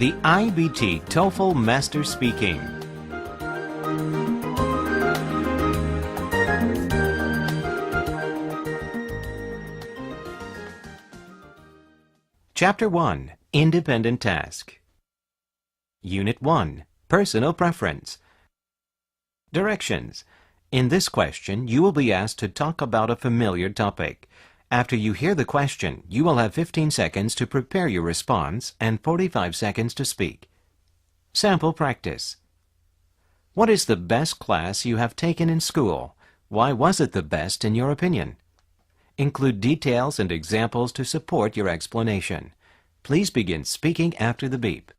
The IBT TOEFL Master Speaking. Chapter 1, Independent Task. Unit 1, Personal Preference. Directions. In this question, you will be asked to talk about a familiar topic. After you hear the question, you will have 15 seconds to prepare your response and 45 seconds to speak. Sample practice. What is the best class you have taken in school? Why was it the best in your opinion? Include details and examples to support your explanation. Please begin speaking after the beep.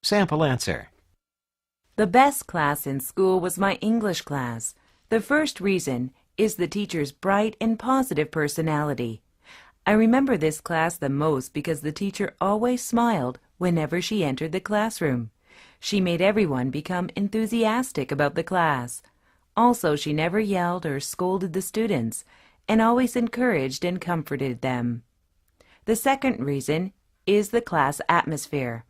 Sample answer. The best class in school was my English class. The first reason is the teacher's bright and positive personality. I remember this class the most because the teacher always smiled whenever she entered the classroom. She made everyone become enthusiastic about the class. Also, she never yelled or scolded the students and always encouraged and comforted them. The second reason is the class atmosphere.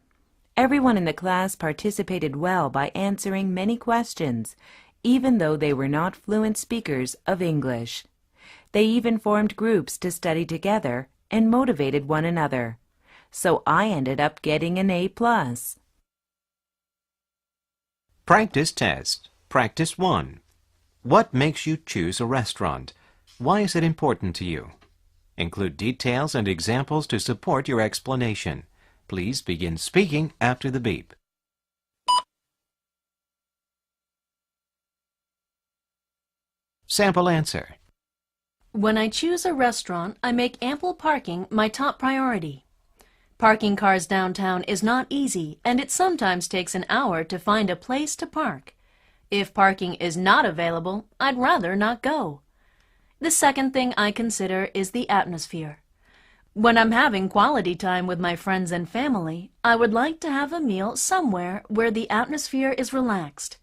Everyone in the class participated well by answering many questions, even though they were not fluent speakers of English. They even formed groups to study together and motivated one another. So I ended up getting an A+. Practice test. Practice 1. What makes you choose a restaurant? Why is it important to you? Include details and examples to support your explanation. Please begin speaking after the beep. Sample answer. When I choose a restaurant, I make ample parking my top priority. Parking cars downtown is not easy, and it sometimes takes an hour to find a place to park. If parking is not available, I'd rather not go. The second thing I consider is the atmosphere. When I'm having quality time with my friends and family, I would like to have a meal somewhere where the atmosphere is relaxed.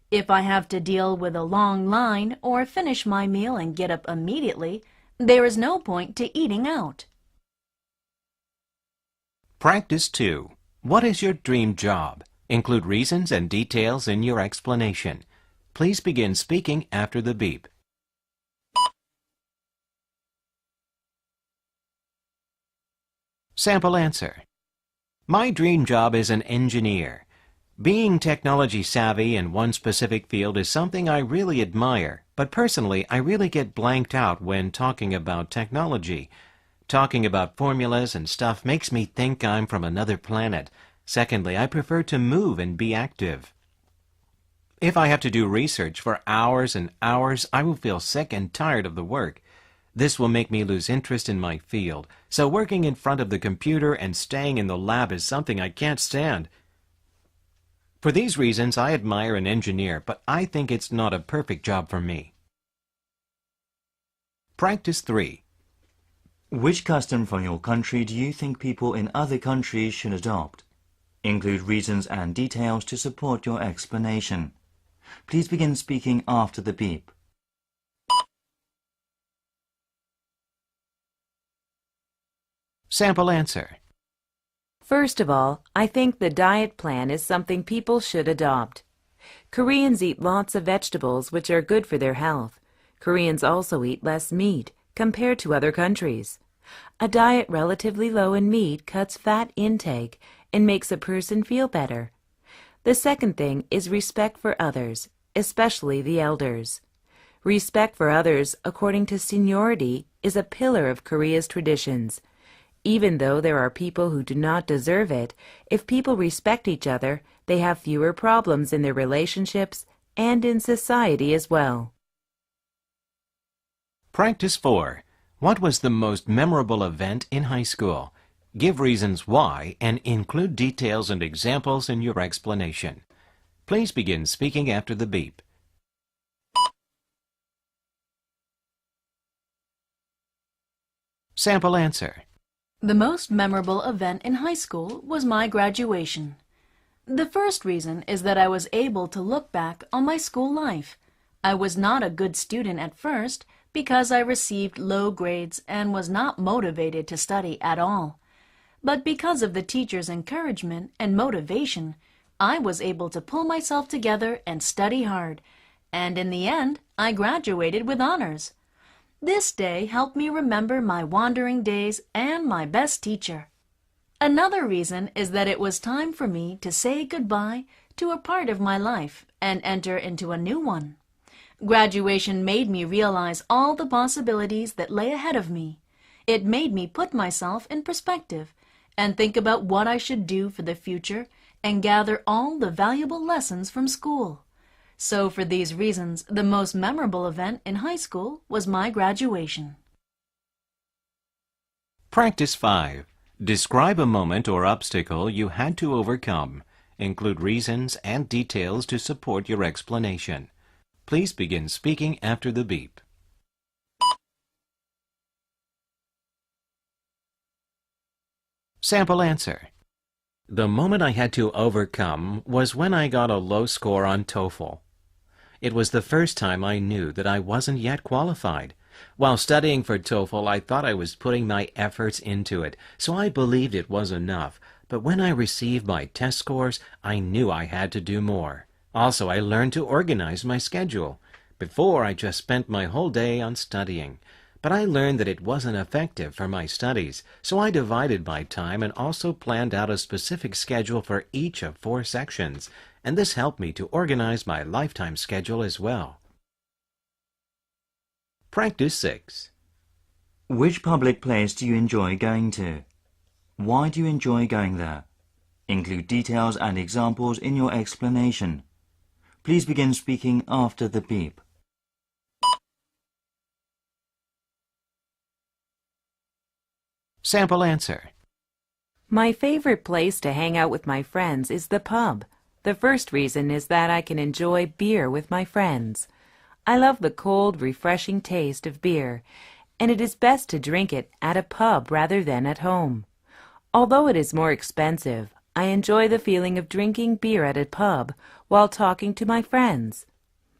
If I have to deal with a long line or finish my meal and get up immediately, there is no point to eating out. Practice 2. What is your dream job? Include reasons and details in your explanation. Please begin speaking after the beep. Sample answer. My dream job is an engineer. Being technology savvy in one specific field is something I really admire, but personally I really get blanked out when talking about technology. Talking about formulas and stuff makes me think I'm from another planet. Secondly, I prefer to move and be active. If I have to do research for hours and hours, I will feel sick and tired of the work. This will make me lose interest in my field, so working in front of the computer and staying in the lab is something I can't stand. For these reasons, I admire an engineer, but I think it's not a perfect job for me. Practice 3. Which custom from your country do you think people in other countries should adopt? Include reasons and details to support your explanation. Please begin speaking after the beep. Sample answer. First of all, I think the diet plan is something people should adopt. Koreans eat lots of vegetables which are good for their health. Koreans also eat less meat compared to other countries. A diet relatively low in meat cuts fat intake and makes a person feel better. The second thing is respect for others, especially the elders. Respect for others according to seniority is a pillar of Korea's traditions. Even though there are people who do not deserve it, if people respect each other, they have fewer problems in their relationships and in society as well. Practice 4. What was the most memorable event in high school? Give reasons why and include details and examples in your explanation. Please begin speaking after the beep. Sample answer. The most memorable event in high school was my graduation. The first reason is that I was able to look back on my school life. I was not a good student at first, because I received low grades and was not motivated to study at all. But because of the teacher's encouragement and motivation, I was able to pull myself together and study hard, and in the end, I graduated with honors. This day helped me remember my wandering days and my best teacher. Another reason is that it was time for me to say goodbye to a part of my life and enter into a new one. Graduation made me realize all the possibilities that lay ahead of me. It made me put myself in perspective and think about what I should do for the future and gather all the valuable lessons from school. So for these reasons, the most memorable event in high school was my graduation. Practice 5. Describe a moment or obstacle you had to overcome. Include reasons and details to support your explanation. Please begin speaking after the beep. Sample answer. The moment I had to overcome was when I got a low score on TOEFL. It was the first time I knew that I wasn't yet qualified. While studying for TOEFL, I thought I was putting my efforts into it, so I believed it was enough. But when I received my test scores, I knew I had to do more. Also, I learned to organize my schedule. Before, I just spent my whole day on studying. But I learned that it wasn't effective for my studies, so I divided my time and also planned out a specific schedule for each of 4 sections, and this helped me to organize my lifetime schedule as well. Practice 6. Which public place do you enjoy going to? Why do you enjoy going there? Include details and examples in your explanation. Please begin speaking after the beep. Sample answer. My favorite place to hang out with my friends is the pub. The first reason is that I can enjoy beer with my friends. I love the cold, refreshing taste of beer, and it is best to drink it at a pub rather than at home. Although it is more expensive, I enjoy the feeling of drinking beer at a pub while talking to my friends.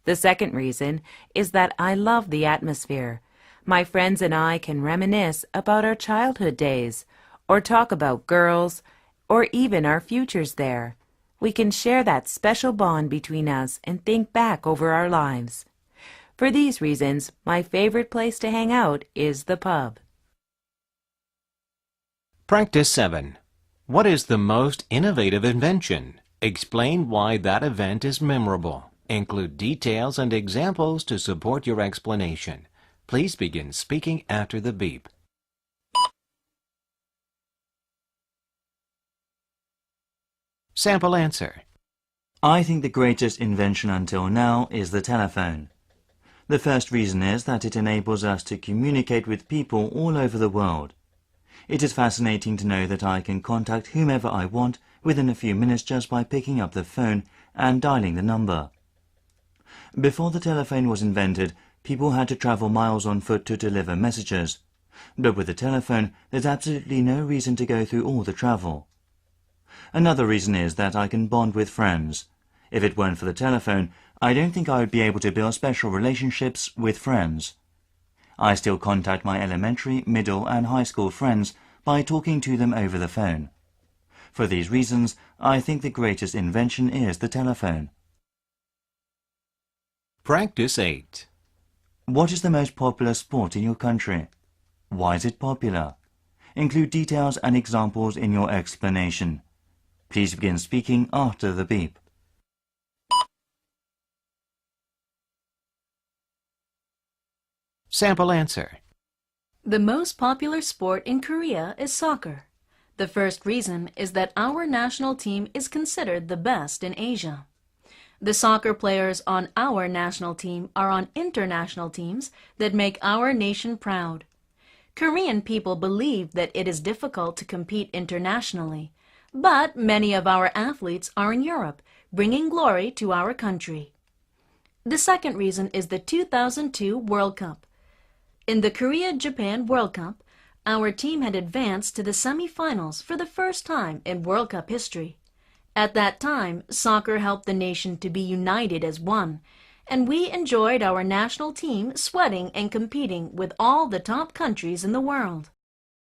The second reason is that I love the atmosphere. My friends and I can reminisce about our childhood days, or talk about girls, or even our futures there. We can share that special bond between us and think back over our lives. For these reasons, my favorite place to hang out is the pub. Practice 7. What is the most innovative invention? Explain why that event is memorable. Include details and examples to support your explanation. Please begin speaking after the beep. Sample answer. I think the greatest invention until now is the telephone. The first reason is that it enables us to communicate with people all over the world. It is fascinating to know that I can contact whomever I want within a few minutes just by picking up the phone and dialing the number. Before the telephone was invented, people had to travel miles on foot to deliver messages. But with the telephone, there's absolutely no reason to go through all the travel. Another reason is that I can bond with friends. If it weren't for the telephone, I don't think I would be able to build special relationships with friends. I still contact my elementary, middle and high school friends by talking to them over the phone. For these reasons, I think the greatest invention is the telephone. Practice 8. What is the most popular sport in your country? Why is it popular? Include details and examples in your explanation. Please begin speaking after the beep. Sample answer. The most popular sport in Korea is soccer. The first reason is that our national team is considered the best in Asia. The soccer players on our national team are on international teams that make our nation proud. Korean people believe that it is difficult to compete internationally, but many of our athletes are in Europe, bringing glory to our country. The second reason is the 2002 World Cup. In the Korea-Japan World Cup, our team had advanced to the semi-finals for the first time in World Cup history. At that time, soccer helped the nation to be united as one, and we enjoyed our national team sweating and competing with all the top countries in the world.